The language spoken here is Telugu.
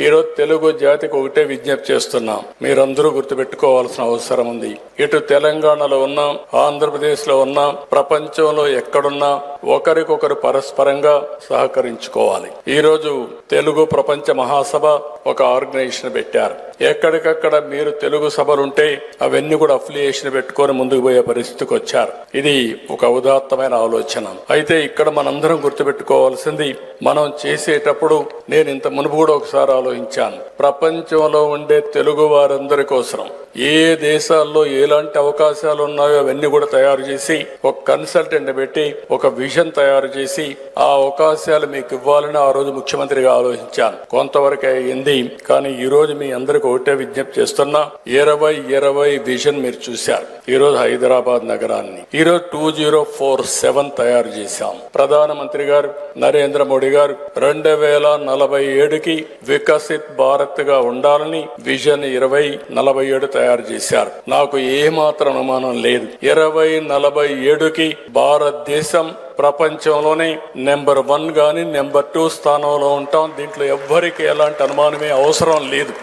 ఈరోజు తెలుగు జాతికి ఒకటే విజ్ఞప్తి చేస్తున్నాం. మీరందరూ గుర్తుపెట్టుకోవాల్సిన అవసరం ఉంది. ఇటు తెలంగాణలో ఉన్నాం, ఆంధ్రప్రదేశ్ లో ఉన్నాం, ప్రపంచంలో ఎక్కడున్నా ఒకరికొకరు పరస్పరంగా సహకరించుకోవాలి. ఈరోజు తెలుగు ప్రపంచ మహాసభ ఒక ఆర్గనైజేషన్ పెట్టారు. ఎక్కడికక్కడ మీరు తెలుగు సభలుంటే అవన్నీ కూడా అఫిలియేషన్ పెట్టుకొని ముందుకు పోయే పరిస్థితికి వచ్చారు. ఇది ఒక ఉదాత్తమైన ఆలోచన. అయితే ఇక్కడ మనందరం గుర్తుపెట్టుకోవాల్సింది, మనం చేసేటప్పుడు నేను ఇంత మునుపు కూడా ఒకసారి ఆలోచించాను. ప్రపంచంలో ఉండే తెలుగు వారందరి కోసం ఏ దేశాల్లో ఎలాంటి అవకాశాలు ఉన్నాయో అవన్నీ కూడా తయారు చేసి ఒక కన్సల్టెంట్ పెట్టి ఒక విజన్ తయారు చేసి ఆ అవకాశాలు మీకు ఇవ్వాలని ఆ రోజు ముఖ్యమంత్రిగా ఆలోచించాను. కొంతవరకు అయింది. కానీ ఈ రోజు మీ అందరికి ఒకటే విజ్ఞప్తి చేస్తున్నా, 2020 విజన్ మీరు చూశారు. ఈ రోజు హైదరాబాద్ నగరాన్ని ఈరోజు 2047 తయారు చేశాం. ప్రధానమంత్రి గారు నరేంద్ర మోడీ గారు 2047కి వికసిత్ భారత్ గా ఉండాలని విజన్ 2047 తయారు చేశారు. నాకు ఏమాత్రం అనుమానం లేదు, 2047కి భారతదేశం ప్రపంచంలోనే నెంబర్ 1 గాని నెంబర్ 2 స్థానంలో ఉంటాం. దీంట్లో ఎవ్వరికి ఎలాంటి అనుమానమే అవసరం లేదు.